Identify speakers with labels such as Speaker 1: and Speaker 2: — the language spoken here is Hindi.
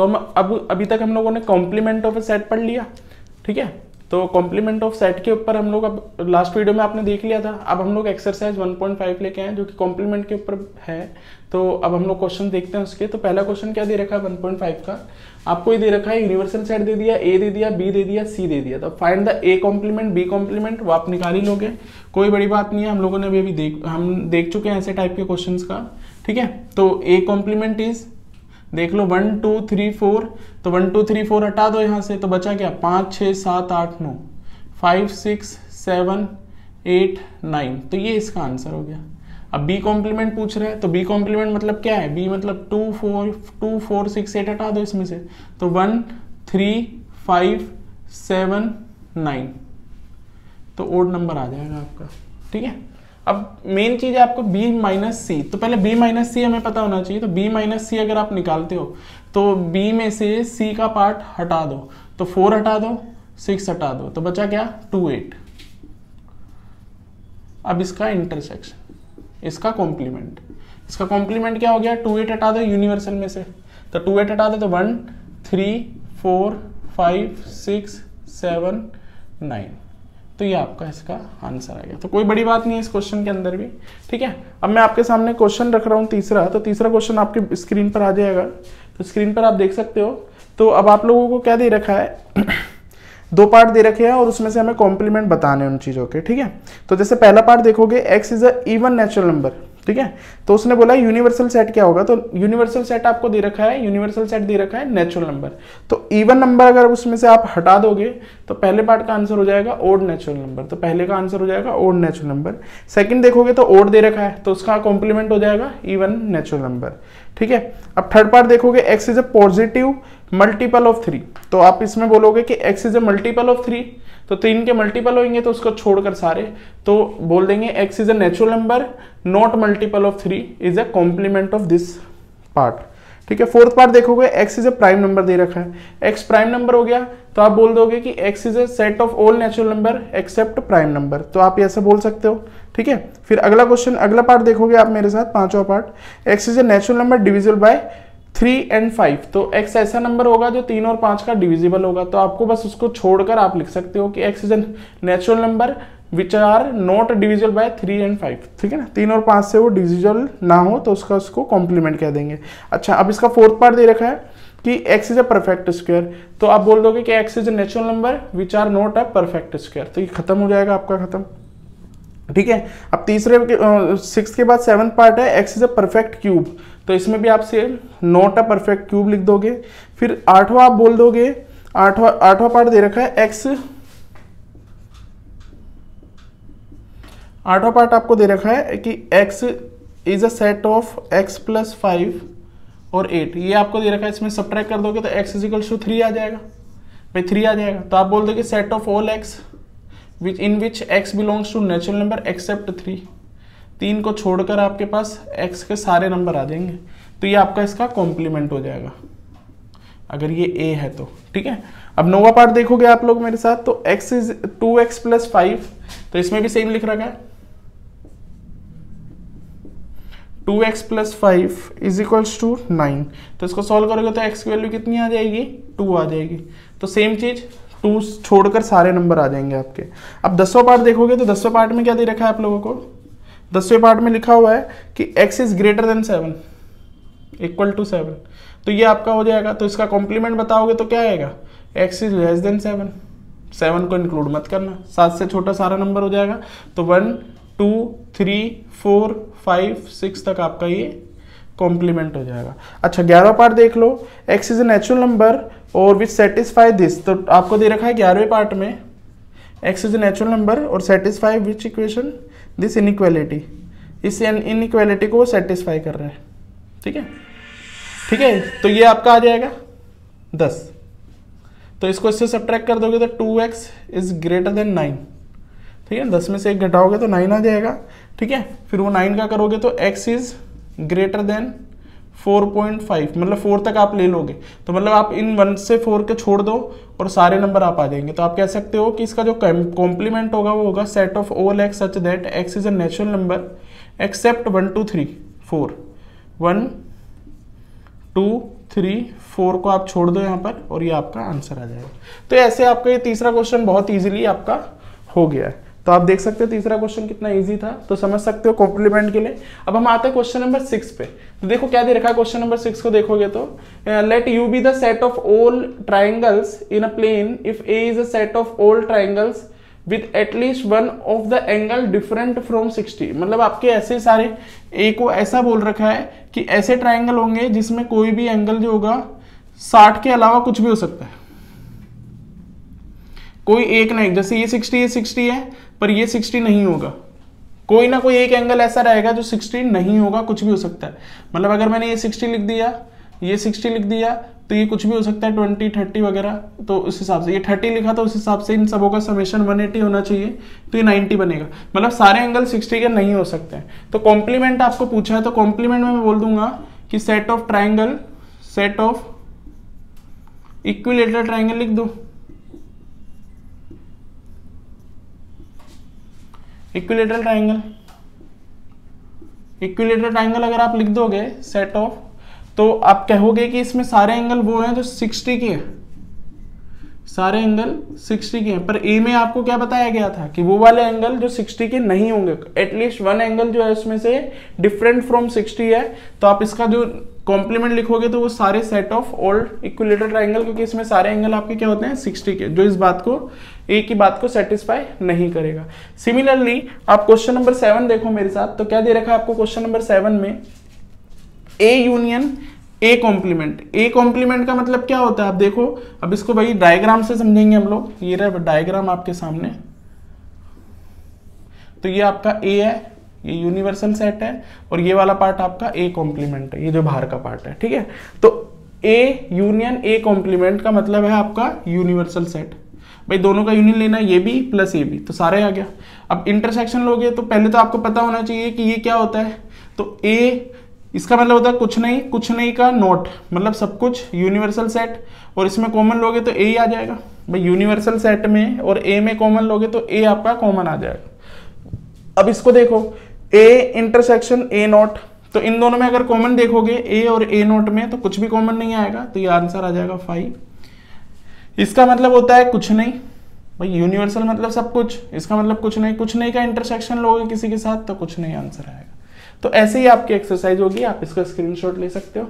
Speaker 1: तो हम अब अभी तक हम लोगों ने कॉम्प्लीमेंट ऑफ ए सेट पढ़ लिया, ठीक है। तो कॉम्प्लीमेंट ऑफ सेट के ऊपर हम लोग अब लास्ट वीडियो में आपने देख लिया था। अब हम लोग एक्सरसाइज 1.5 लेके आए जो कि कॉम्प्लीमेंट के ऊपर है। तो अब हम लोग क्वेश्चन देखते हैं उसके। तो पहला क्वेश्चन क्या दे रखा है 1.5 का, आपको ये दे रखा है यूनिवर्सल सेट दे दिया, ए दे दिया, बी दे दिया, सी दे दिया। तो find the A complement, B complement, वो आप निकाल ही लोगे, कोई बड़ी बात नहीं है। हम लोगों ने अभी हम देख चुके हैं ऐसे टाइप के क्वेश्चन का, ठीक है। तो ए कॉम्प्लीमेंट इज, देख लो 1 2 3 4, तो 1 2 3 4 हटा दो यहाँ से, तो बचा क्या 5 6 7 8 9, 5 6 7 8 9, तो ये इसका आंसर हो गया। अब बी कॉम्प्लीमेंट पूछ रहे हैं, तो बी कॉम्प्लीमेंट मतलब क्या है, बी मतलब 2 4 6 8 हटा दो इसमें से, तो 1 3 5 7 9, तो ओड नंबर आ जाएगा आपका, ठीक है। अब मेन चीज है आपको b माइनस सी, तो पहले b माइनस सी हमें पता होना चाहिए। तो b माइनस सी अगर आप निकालते हो तो b में से c का पार्ट हटा दो, तो 4 हटा दो, 6 हटा दो, तो बचा क्या 2 8। अब इसका इंटरसेक्शन, इसका कॉम्प्लीमेंट, इसका कॉम्प्लीमेंट क्या हो गया 2 8 हटा दो यूनिवर्सल में से, तो 2 8 हटा दो, तो 1 3 4 5 6 7 9, तो ये आपका इसका आंसर आ गया। तो कोई बड़ी बात नहीं है इस क्वेश्चन के अंदर भी, ठीक है। अब मैं आपके सामने क्वेश्चन रख रहा हूँ तीसरा, तो तीसरा क्वेश्चन आपके स्क्रीन पर आ जाएगा, तो स्क्रीन पर आप देख सकते हो। तो अब आप लोगों को क्या दे रखा है दो पार्ट दे रखे हैं और उसमें से हमें कॉम्प्लीमेंट बताने उन चीजों के, ठीक है। तो जैसे पहला पार्ट देखोगे x is a even natural number, ठीक है। तो उसने बोला यूनिवर्सल सेट क्या होगा, तो यूनिवर्सल सेट आपको दे रखा है, यूनिवर्सल सेट दे रखा है नेचुरल नंबर। तो इवन नंबर अगर उसमें से आप हटा दोगे तो पहले पार्ट का आंसर हो जाएगा ओड नेचुरल नंबर, तो पहले का आंसर हो जाएगा ओड नेचुरल नंबर। सेकंड देखोगे तो ओड दे रखा है, तो उसका कॉम्प्लीमेंट हो जाएगा इवन नेचुरल नंबर, ठीक है। अब थर्ड पार्ट देखोगे x is a positive multiple of 3, तो आप इसमें बोलोगे कि x is a multiple of 3, तो 3 के मल्टीपल होंगे तो उसको छोड़कर सारे, तो बोल देंगे x is a natural number not multiple of 3 is a complement of this part, ठीक है। फोर्थ पार्ट देखोगे x is a prime number दे रखा है, x प्राइम नंबर हो गया, तो आप बोल दोगे कि x is a set of all natural number accept prime number, तो आप ऐसा बोल सकते हो, ठीक है। फिर अगला क्वेश्चन, अगला पार्ट देखोगे आप मेरे साथ, पांचवा part, x is a natural number divisible by 3 and 5, तो x ऐसा नंबर होगा जो 3 और 5 का डिविजिबल होगा, तो आपको बस उसको छोड़कर आप लिख सकते हो कि x is a natural number which are not divisible by 3 and 5, ठीक है ना। 3 और 5 से वो डिविजिबल ना हो तो उसको कॉम्प्लीमेंट कह देंगे। अच्छा, अब इसका फोर्थ पार्ट दे रखा है कि x is a perfect square, तो आप बोल दोगे कि x is a natural number which are not a perfect square, तो ये खत्म हो जाएगा आपका, खत्म, ठीक है। अब तीसरे 6 के बाद 7th पार्ट है x is a perfect cube, तो इसमें भी आप same not a perfect cube लिख दोगे। फिर 8वां आप बोल दोगे, 8वां पार्ट दे रखा है आठवां पार्ट आपको दे रखा है कि x is a set of x plus 5 और 8, ये आपको दे रखा है, इसमें सब्ट्रैक्ट कर दोगे तो x इज इक्वल टू 3 आ जाएगा, भाई 3 आ जाएगा। तो आप बोल दोगे set of all x in which x belongs to natural number except 3, 3 को छोड़कर आपके पास x के सारे नंबर आ जाएंगे, तो ये आपका इसका कॉम्प्लीमेंट हो जाएगा अगर ये a है तो, ठीक है। अब 9वां पार्ट देखोगे आप लोग मेरे साथ, तो x इज 2x प्लस 5, तो इसमें भी सेम लिख रखा है 2x plus 5 is equals to 9, तो इसको सॉल्व करोगे तो x की वैल्यू कितनी आ जाएगी 2 आ जाएगी, तो सेम चीज 2 छोड़कर सारे नंबर आ जाएंगे आपके। अब 10वां पार्ट देखोगे तो 10वें पार्ट में क्या दे रखा है आप लोगों को, 10वें पार्ट में लिखा हुआ है कि x is greater than 7 equal to 7, तो ये आपका हो जाएगा। तो इसका कॉम्प्लीमेंट बताओगे तो क्या आएगा x इज लेस देन 7, 7 को इंक्लूड मत करना, 7 से छोटा सारा नंबर हो जाएगा, तो 1 2 3 4 5 6 तक आपका ये कॉम्प्लीमेंट हो जाएगा। अच्छा, 11वां पार्ट देख लो, x is a natural number और विच सेटिस्फाई दिस, तो आपको दे रखा है 11वें पार्ट में x is a natural number और satisfy which equation, this inequality, इस इनइक्वालिटी को सेटिस्फाई कर रहा है, ठीक है, ठीक है। तो ये आपका आ जाएगा 10, तो इसको इससे सब्ट्रैक्ट कर दोगे तो 2x इज ग्रेटर देन 9, ठीक है, 10 में से 1 घटाओगे तो 9 आ जाएगा, ठीक है। फिर वो 9 का करोगे तो x इज ग्रेटर देन 4.5, मतलब 4 तक आप ले लोगे, तो मतलब आप इन 1 से 4 के छोड़ दो और सारे नंबर आप आ जाएंगे, तो आप कह सकते हो कि इसका जो कॉम्प्लीमेंट होगा वो होगा set of all x such that x is a natural number accept 1 2 3 4, 1 2 3 4 को आप छोड़ दो यहाँ पर और ये आपका आंसर आ जाएगा। तो ऐसे आपका ये तीसरा क्वेश्चन बहुत इजीली आपका हो गया है। तो आप देख सकते हो तीसरा क्वेश्चन कितना इजी था, तो समझ सकते हो कॉम्प्लीमेंट के लिए। अब हम आते हैं क्वेश्चन नंबर 6 पे। तो देखो क्या दे रखा है क्वेश्चन नंबर 6 को देखोगे तो let U be the set of all triangles in a plane if A is a set of all triangles with at least one of the angle different from 60। मतलब आपके ऐसे सारे ए को ऐसा बोल रखा है कि ऐसे ट्राइंगल होंगे जिसमें कोई भी एंगल जो होगा 60 के अलावा कुछ भी हो सकता है, कोई एक नहीं। जैसे ये 60 है पर ये 60 नहीं होगा, कोई ना कोई एक एंगल ऐसा रहेगा जो 60 नहीं होगा, कुछ भी हो सकता है। मतलब अगर मैंने ये 60 लिख दिया, ये 60 लिख दिया, तो ये कुछ भी हो सकता है 20 30 वगैरह। तो उस हिसाब से ये 30 लिखा तो उस हिसाब से इन सबों का समेशन 180 होना चाहिए, तो ये 90 बनेगा। मतलब सारे एंगल 60 के नहीं हो सकते हैं। तो कॉम्प्लीमेंट आपको पूछा है, तो कॉम्प्लीमेंट में मैं बोल दूंगा कि set of triangle, set of equilateral triangle लिख दो। इक्विलेटरल ट्राइंगल, इक्विलेटरल ट्राइंगल अगर आप लिख दोगे सेट ऑफ, तो आप कहोगे कि इसमें सारे एंगल वो हैं जो 60 के हैं, सारे एंगल 60 के हैं। पर ए में आपको क्या बताया गया था कि वो वाले एंगल जो 60 के नहीं होंगे, एटलीस्ट वन एंगल जो है उसमें से डिफरेंट फ्रॉम 60 है। तो आप इसका जो कॉम्प्लीमेंट लिखोगे तो वो सारे set of all equilateral triangle, क्योंकि इसमें सारे एंगल आपके क्या होते हैं 60 के, जो इस बात को ए की बात को सेटिस्फाई नहीं करेगा। सिमिलरली आप क्वेश्चन नंबर 7 देखो मेरे साथ। तो क्या दे रखा है आपको क्वेश्चन नंबर 7 में, A union A complement. A complement का मतलब क्या होता है आप देखो, अब इसको भाई डायग्राम से समझेंगे हम लोग। ये रहा डायग्राम आपके सामने। तो ये आपका ए है, ये यूनिवर्सल सेट है, और ये वाला पार्ट आपका ए कॉम्प्लीमेंट है, ये जो बाहर का पार्ट है, ठीक है। तो ए यूनियन ए कॉम्प्लीमेंट का मतलब है आपका यूनिवर्सल सेट। भाई दोनों का यूनियन लेना, ये भी प्लस ये भी, तो सारे आ गया। अब इंटरसेक्शन लोगे तो पहले तो आपको पता होना चाहिए कि ये क्या होता है। तो ए इसका मतलब होता है कुछ नहीं का नॉट, मतलब सब कुछ यूनिवर्सल सेट, और इसमें कॉमन लोगे तो ए ही आ जाएगा। भाई यूनिवर्सल सेट में और ए में कॉमन लोगे तो ए आपका कॉमन आ जाएगा। अब इसको देखो, ए इंटरसेक्शन ए नॉट, तो इन दोनों में अगर कॉमन देखोगे ए और ए नॉट में, तो कुछ भी कॉमन नहीं आएगा, तो ये आंसर आ जाएगा 5। इसका मतलब होता है कुछ नहीं, भाई यूनिवर्सल मतलब सब कुछ, इसका मतलब कुछ नहीं का इंटरसेक्शन लोगे किसी के साथ तो कुछ नहीं आंसर आएगा। तो ऐसे ही आपकी एक्सरसाइज होगी, आप इसका स्क्रीनशॉट ले सकते हो।